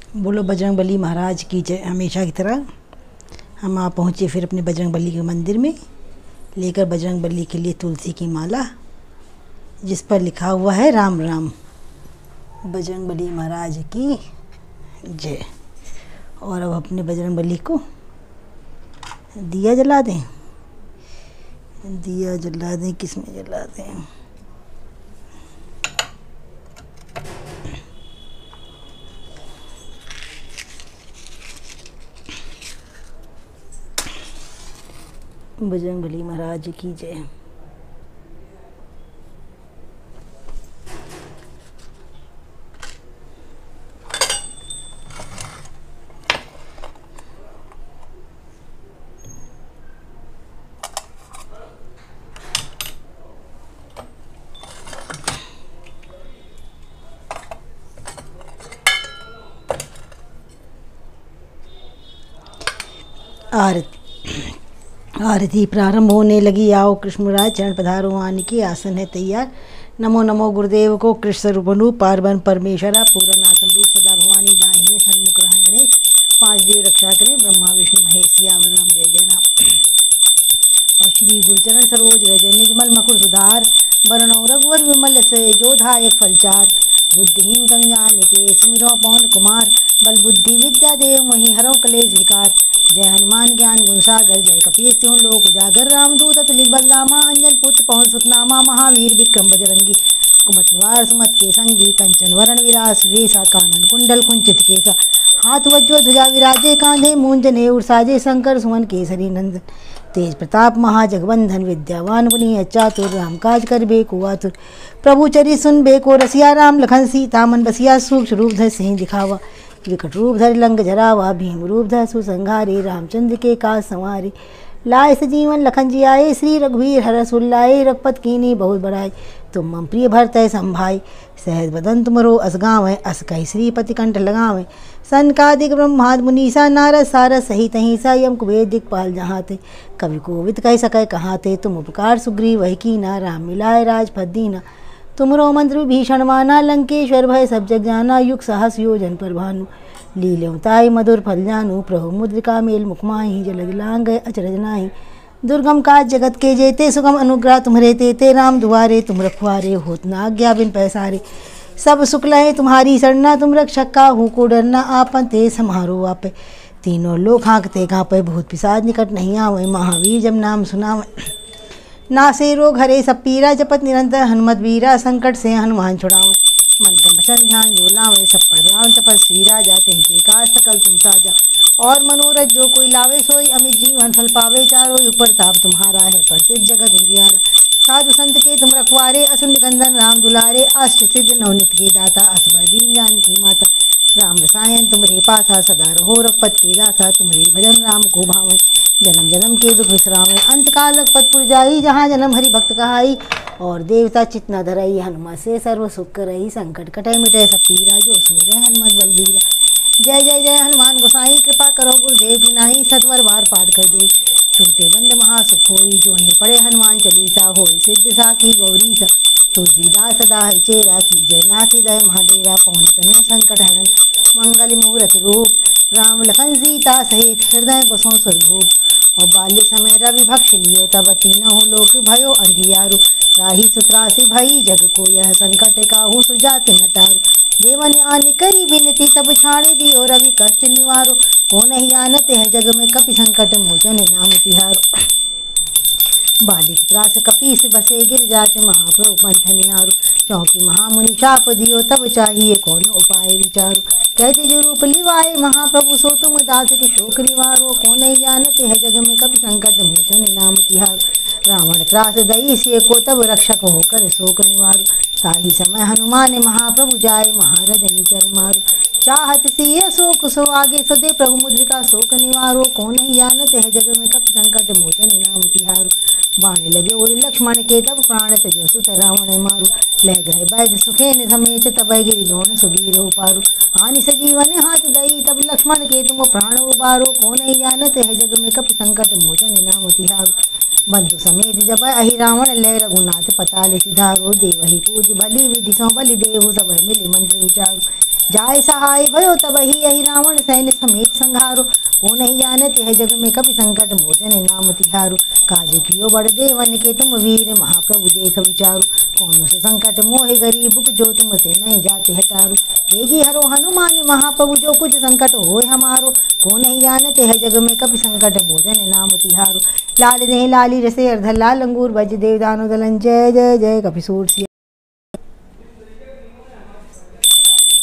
बोलो बजरंगबली महाराज की जय। हमेशा की तरह हम आ पहुँचे फिर अपने बजरंगबली के मंदिर में, लेकर बजरंगबली के लिए तुलसी की माला, जिस पर लिखा हुआ है राम राम। बजरंगबली महाराज की जय। और अब अपने बजरंगबली को दिया जला दें। दिया जला दें, किस में जला दें? बजरंगबली महाराज की जय। आरती आरती प्रारंभ होने लगी। आओ कृष्णराज चरण पधारो, आने की आसन है तैयार। नमो नमो गुरुदेव को कृष्ण स्वरूप रूप पार्वन परमेश्वरा पूरनाथम रूप सदा भवानी दाहिने सन्मुख रहें गणेश। 5 देव रक्षा करें ब्रह्मा विष्णु महेश सियावर राम जय जय राम। और श्री गुरुचरण सरोज रज निजमल मकुर सुधार, वरणो रघुवर विमल से जोधा एक फलचार। बुद्धिहीन तन जानिके सुमिरो पवन कुमार, बल बुद्धि विद्या देव मही हरो कलेश विकार। जय हनुमान ज्ञान गुण सागर, जय कपीस त्यों लोक उजागर। रामदूत अतुलित बलरामा, अंजन पुत्र पवन सुतनामा। महावीर विक्रम बजरंगी, कुमति निवार सुमत के संगी। कंचन वरण विरास वेसा, कानन कुंडल कुंचित केसा। हाथ वज्र ध्वजा विराजे, कांधे मूंज नेउर साजे। शंकर सुमन केसरी नंदन, तेज प्रताप महाजगवंधन। विद्यावान गुणी चातुर, राम काज करबे को आतुर। प्रभु चरित सुनबे को रसिया, राम लखन सीता मन बसिया। सूक्ष्म रूप धर सिंह दिखावा, विकट रूप धर लंक जरावा। भीम रूप धर सुसंहारे, रामचंद्र के काज संवारे। लाए सजीवन लखन जी आए, श्री रघुवीर हरष उल्लाए। रघुपत कीन्ही बहुत बड़ाई, तुम मम प्रिय भरतै संभाई। सहज बदन तुमरो अस गावै, अस कहि श्रीपति कंठ लगावै। सनकादिक ब्रह्मादि मुनीसा, नारद सारद सहित अहिंसा। यम कुबेर दिक्पाल जहाँ ते, कवि कोविद कह सकै कहाँ ते। तुम उपकार सुग्रीव वही कीना, राम मिलाए राजपद दीना। तुमरो मंत्र विभीषण माना, लंकेश्वर भय सब जग जाना। युग सहस योजन पर भानु, लील्योताई मधुर फल जानू। प्रभु मुद्रिका मेल मुख माही, जलधि लांघ अचरज नाहि। दुर्गम काज जगत के जेते, सुगम अनुग्रह तुम्हारे तेते। राम दुआरे तुम रखवारे, होत न आज्ञा बिन पैसारे। सब सुख लहे तुम्हारी सरना, तुम रक्षक काहू को डरना। आपन तेज समारो आपे, तीनों लोक हाँकते कांपे। भूत पिशाच निकट नहीं आवे, महावीर जब नाम सुनावे। नासे रोग हरे सब पीरा, जपत निरंतर हनुमत वीरा। संकट से हनुमान छुड़ावे, मन क्रम वचन ध्यान जो लावे। सब पर राम तपस्वी राजा, तिनके काज सकल तुम साजा। और मनोरथ जो कोई लावे, सोई अमित जीवन फल पावे। चारों युग प्रताप तुम्हारा है, प्रसिद्ध जगत उजियारा। साधु संत के तुम रखवारे, असुर निकंदन राम दुलारे। अष्ट सिद्ध नवनित के दाता, असवर दीन जानकी माता। राम रसायन तुम्हारे पासा, सदा रहो रघुपत के दासा। तुम्हारे भजन राम को भावे, जन्म जन्म के दुख विश्रामे। अंत काल रघुपतपुर जाई, जहाँ जन्म हरि भक्त कहाई। और देवता चित न धरई, हनुमत से सर्व सुख करई। संकट कटे मिटे सब पीरा, जो सुमिरै हनुमत बलबीरा। जय जय जय हनुमान गोसाई, कृपा करो गुरुदेव की नाई। सतवर बार पाठ कर जोई, छोटे बंद महासुख होई। जो ही पढ़े हनुमान चालीसा, होई सिद्ध साखी गौरी सा। तुलसीदास सदा हरिचेरा, की जय नाथ हृदय महाडेरा। पवन तनय संकट हरण, मंगल मूरत रूप। राम लखन सीता सहित, हृदय बसों स्वरभूप। और बाल्य समय रवि भक्ष लियो, तब तीनों लोक भयो अंधियारु। राही सुत्रासी भई, जग को यह संकट काहू सुजाति न टारू। देवन आन करी बिनती, तब छाड़े दियो रवि कष्ट निवारो। को नहीं जानते है जग में, कपि संकट मोचन नाम तिहारो। बालिक त्रास कपीस बसे, गिर जाते महाप्रभु पंथ निहारू। चौकी महामुनि शाप दियो, तब चाहिए कौन उपाय विचारू। कहते जो रूप लिवाए महाप्रभु, सो तुम दास के शोक निवारो। को नहीं जानते है जग में, कपि संकट मोचन नाम तिहारो। रावण त्रास दई से को, तब रक्षक होकर शोक निवारो। ताही समय हनुमान महाप्रभु जाए, महारजनी चर मारू। चाहत सिय शोक सो आगे, सदे प्रभु मुद्रिका शोक निवारो। को नहीं जानते है जग में, कपि संकट मोचन नाम तिहारो। बाण लगे और लक्ष्मण के, तब प्राण तजो सुत रावण मारू। लह गए बैध सुखेन समेत, तब गिरि जोन सुबीर पारू। हानि सजीवन हाथ दई, तब लक्ष्मण के तुम प्राण उबारो। को नहीं जानते है जग में, कपि संकट मोचन नाम तिहारो। बंधु समेत जब अहि रावण, लय रघुनाथ पताल सिधारो। देवहि पूज बलि विधि सो, बलि देहु सब मिले मंत्र विचारू। जाय सहाय भयो तबहि यही रावण सैन्य समेत संघारो। को नहीं जानते है जग में कभी संकट मोचन नाम तिहारो। काज कियो बड़ देवन के तुम वीर महाप्रभु देख विचारो। कौन से संकट मोहे गरीब जो तुम से नहीं जाते हटारो। वेगी हरो हनुमान महाप्रभु जो कुछ संकट होए हमारो। को नहीं जानते है जग में कभी संकट मोचन नाम तिहारो। लाल देह लाली रसे अर्ध लाल अंगूर बज देव दानो दलन जय जय जय कपिसूर सिया।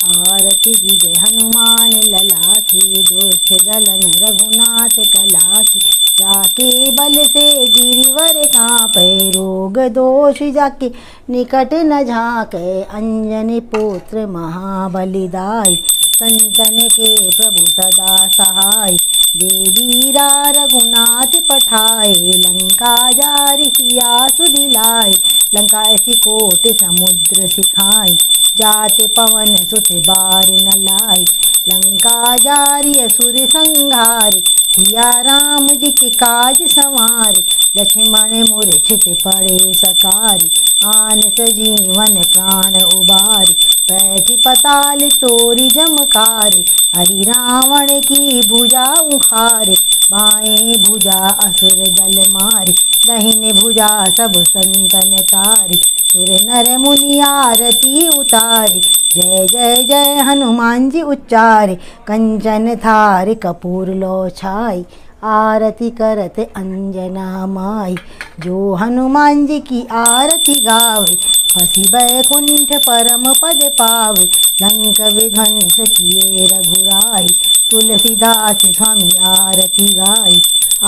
आरती की जय हनुमान लला की दुष्ट दलन रघुनाथ कला की। जाके बल से गिरिवर कांपे रोग दोष जाके निकट न झाके अंजनी पुत्र महाबलिदाई। संतन के प्रभु सदा सहाय देवीरा रघुनाथ पठाए। लंका जारी सिया सुदिलाए लंका ऐसी कोट समुद्र सिखाई। जाते पवन सुत बार न लाई लंका जारी असुर संहारे। सिया राम जी के काज संवारे लक्ष्मण मूर्छित पड़े सकारी। आन सजीवन प्राण उबारे बैठी पताल तोरी जमकारे। हरि रावण की भुजा उखारे बाएं भुजा असुर दल मारे। दाहिने भुजा सब संतन तारे सुर नर मुनि आरती उतारे। जय जय जय हनुमान जी उच्चारे कंचन थार कपूर लो छाई। आरती करत अंजना माई जो हनुमान जी की आरती गावे। फसी बैकुंठ परम पद पावे लंक विध्वंस किए रघुराई। तुलसीदास स्वामी आरती गाई।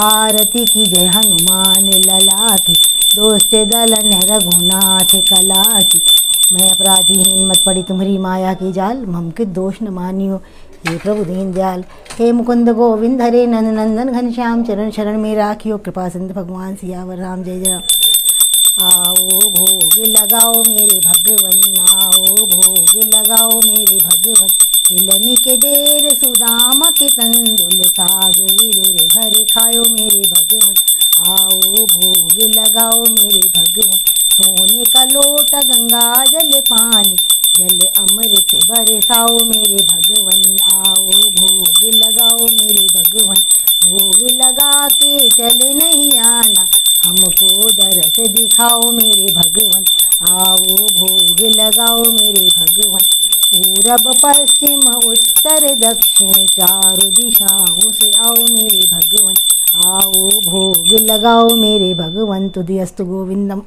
आरती की जय हनुमान लला की दोस्त दलन रघुनाथ कला की। मैं अपराधीहीन मत पड़ी तुम्हारी माया की जाल ममकित दोष न मानियो हे प्रभु दीन दयाल। हे मुकुंद गोविंद हरे नंद नंदन घनश्याम चरण शरण में राखियो। कृपा सिंधु भगवान सियावर राम जय जय। आओ भोग लगाओ मेरे भगवन आओ भोग लगाओ मेरे भगवन। मिलनी के बेर सुदाम के तंदुल साग विरुरे घर खाओ मेरे भगवन। आओ भोग लगाओ मेरे भगवन। सोने का लोटा गंगा जल पानी जल अमृत बरसाओ मेरे भगवन। आओ भोग लगाओ मेरे भगवन। भोग लगा के चले नहीं आना हमको दरस दिखाओ मेरे भगवन। आओ भोग लगाओ मेरे भगवन। पूरब पश्चिम उत्तर दक्षिण चारों दिशाओं से आओ मेरे भगवन। आओ भोग लगाओ मेरे भगवन। तुदियस्तु गोविंदम।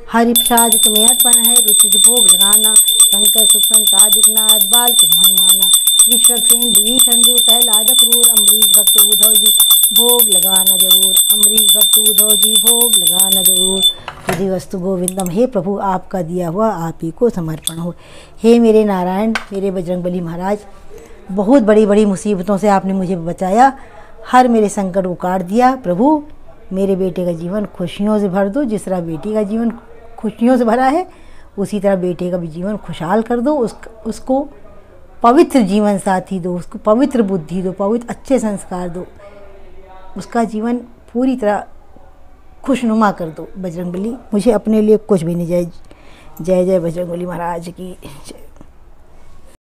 हरि प्रसाद तुम्हें अर्पण है रुचिर भोग लगाना। शंकर सुख संसादिक नाथ बाल के हनुमाना। विश्वक्सेन विभीषण प्रहलाद क्रूर अम्बरीश भक्त उद्धव जी भोग लगाना जरूर। अम्बरीश भक्त उद्धव जी भोग लगाना जरूर। तुझे वस्तु गोविंदम। हे प्रभु आपका दिया हुआ आप ही को समर्पण हो। हे मेरे नारायण मेरे बजरंगबली महाराज बहुत बड़ी बड़ी मुसीबतों से आपने मुझे बचाया। हर मेरे संकट को काट दिया। प्रभु मेरे बेटे का जीवन खुशियों से भर दो। जिस तरह बेटी का जीवन खुशियों से भरा है उसी तरह बेटे का भी जीवन खुशहाल कर दो। उसको पवित्र जीवन साथी दो। उसको पवित्र बुद्धि दो। पवित्र अच्छे संस्कार दो। उसका जीवन पूरी तरह खुशनुमा कर दो बजरंगबली। मुझे अपने लिए कुछ भी नहीं। जय जय जय बजरंगबली महाराज की।